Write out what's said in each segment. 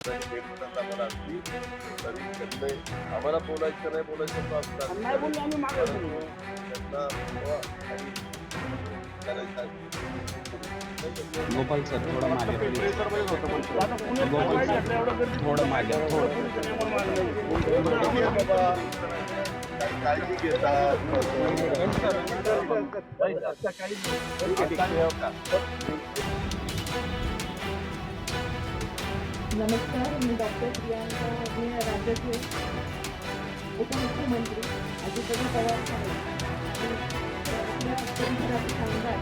आम्हाला असली तरी त्यांना आम्हाला बोलायचं नाही बोलायचं असतात त्यांना करायचं गोपाल सर थोडं मागे गोपाल सर थोडं मागे काळजी घेतात नमस्कार, मी डॉक्टर प्रियांका मी राज्याचे उपमुख्यमंत्री अजितदादा पवार साहेब आणि परिसराचे कामगार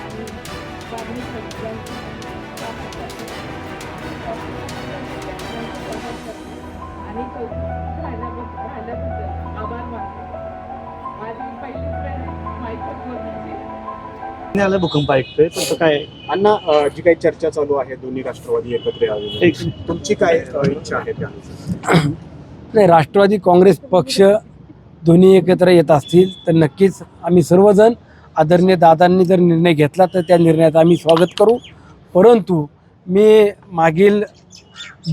आणि बागणी आणि राहिल्याबद्दल आभार मानते. माझी पहिलीच वेळ माहिती बोलण्याची. आलं भूकंप ऐकतोय पण काय अण्णा जी काही चर्चा चालू आहे दोन्ही राष्ट्रवादी एकत्र यावे तुमची काय इच्छा आहे त्यानुसार? नाही, राष्ट्रवादी काँग्रेस पक्ष दोन्ही एकत्र येत असतील तर नक्कीच आम्ही सर्वजण आदरणीय दादांनी जर निर्णय घेतला तर त्या निर्णयाचं आम्ही स्वागत करू. परंतु मी मागील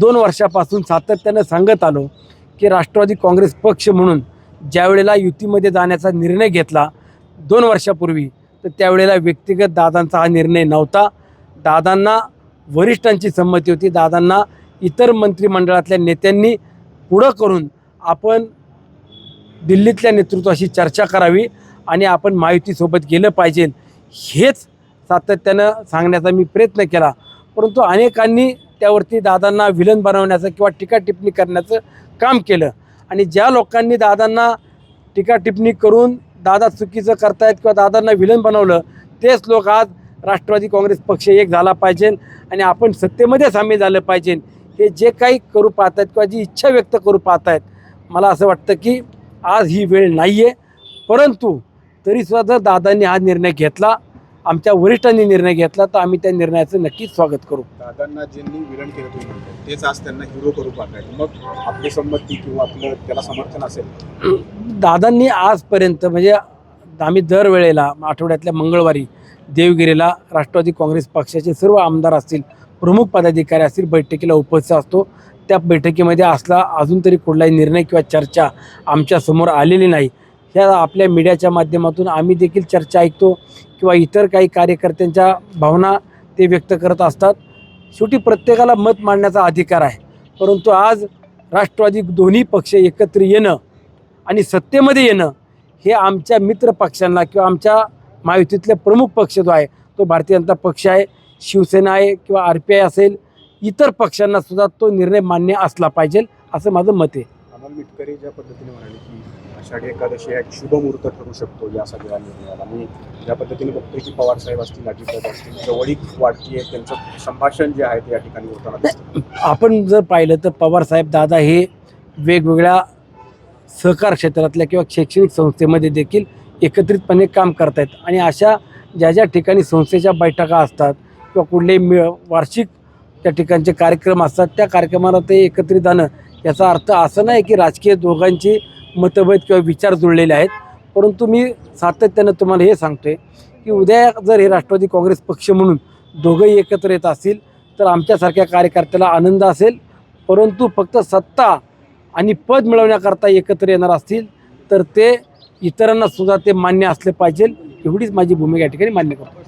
2 वर्षापासून सातत्यानं सांगत आलो की राष्ट्रवादी काँग्रेस पक्ष म्हणून ज्या वेळेला युतीमध्ये जाण्याचा निर्णय घेतला 2 वर्षापूर्वी तर त्यावेळेला व्यक्तिगत दादांचा हा निर्णय नव्हता. दादांना वरिष्ठांची संमती होती. दादांना इतर मंत्रिमंडळातल्या नेत्यांनी पुढं करून आपण दिल्लीतल्या नेतृत्वाशी चर्चा करावी आणि आपण महायुतीसोबत गेलं पाहिजे हेच सातत्यानं सांगण्याचा मी प्रयत्न केला. परंतु अनेकांनी त्यावरती दादांना विलन बनवण्याचं किंवा टीका टिप्पणी करण्याचं काम केलं आणि ज्या लोकांनी दादांना टीका टिप्पणी करून दादा चुकीचं करतायत किंवा दादांना विलन बनवलं तेच लोक आज राष्ट्रवादी काँग्रेस पक्ष एक झाला पाहिजे आणि आपण सत्तेमध्ये सामील झालं पाहिजे. हे जे काही करू पाहत आहेत किंवा जी इच्छा व्यक्त करू पाहत आहेत मला असं वाटतं की आज ही वेळ नाही आहे. परंतु तरीसुद्धा जर दादांनी हा निर्णय घेतला आमच्या वरिष्ठांनी निर्णय घेतला तर आम्ही त्या निर्णयाचं नक्कीच स्वागत करू. दादांना ज्यांनी विरण केलं तुम्ही म्हणताय तेच आज त्यांना हिरो करू पाहतायत मग आपली संमती किंवा आपलं त्याला समर्थन असेल? दादांनी आजपर्यंत म्हणजे आम्ही दरवेळेला आठवड्यातल्या मंगळवारी देवगिरीला राष्ट्रवादी काँग्रेस पक्षाचे सर्व आमदार असतील प्रमुख पदाधिकारी असतील बैठकीला उपस्थित असतो. त्या बैठकीमध्ये असला अजून तरी कुठलाही निर्णय किंवा चर्चा आमच्यासमोर आलेली नाही. ह्या आपल्या मीडियाच्या माध्यमातून आम्ही देखील चर्चा ऐकतो किंवा इतर काही कार्यकर्त्यांच्या भावना ते व्यक्त करत असतात. शेवटी प्रत्येकाला मत मांडण्याचा अधिकार आहे. परंतु आज राष्ट्रवादी दोन्ही पक्ष एकत्र येणं आणि सत्तेमध्ये येणं हे आमच्या मित्र पक्षांना किंवा आमच्या महायुतीतले प्रमुख पक्ष जो आहे तो भारतीय जनता पक्ष आहे, शिवसेना आहे किंवा RPI असेल इतर पक्षांनासुद्धा तो निर्णय मान्य असला पाहिजे असं माझं मत आहे. अमोल मिटकरी ज्या पद्धतीने म्हणाले की आषाढी एकादशी एक शुभमुहूर्त ठरू शकतो या सगळ्या निर्णयाला मी ज्या पद्धतीने बघतोय की पवारसाहेब असतील अजितदादा असतील जवळीक वाढती आहे त्यांचं संभाषण जे आहे ते या ठिकाणी होताना दिसतं. आपण जर पाहिलं तर पवारसाहेब दादा हे वेगवेगळ्या सहकार क्षेत्रातल्या किंवा शैक्षणिक संस्थेमध्ये देखील एकत्रितपणे काम करत आहेत आणि अशा ज्या ज्या ठिकाणी संस्थेच्या बैठका असतात किंवा कुठलेही वार्षिक त्या ठिकाणचे कार्यक्रम असतात त्या कार्यक्रमाला ते एकत्रित जाणं याचा अर्थ असं नाही की राजकीय दोघांची मतभेद किंवा विचार जुळलेले आहेत. परंतु मी सातत्यानं तुम्हाला हे सांगतो आहे की उद्या जर हे राष्ट्रवादी काँग्रेस पक्ष म्हणून दोघंही एकत्र येत असतील तर आमच्यासारख्या कार्यकर्त्याला आनंद असेल. परंतु फक्त सत्ता आणि पद मिळवण्याकरता एकत्र येणार असतील तर ते इतरांनासुद्धा ते मान्य असले पाहिजे एवढीच माझी भूमिका या ठिकाणी मान्य करतो.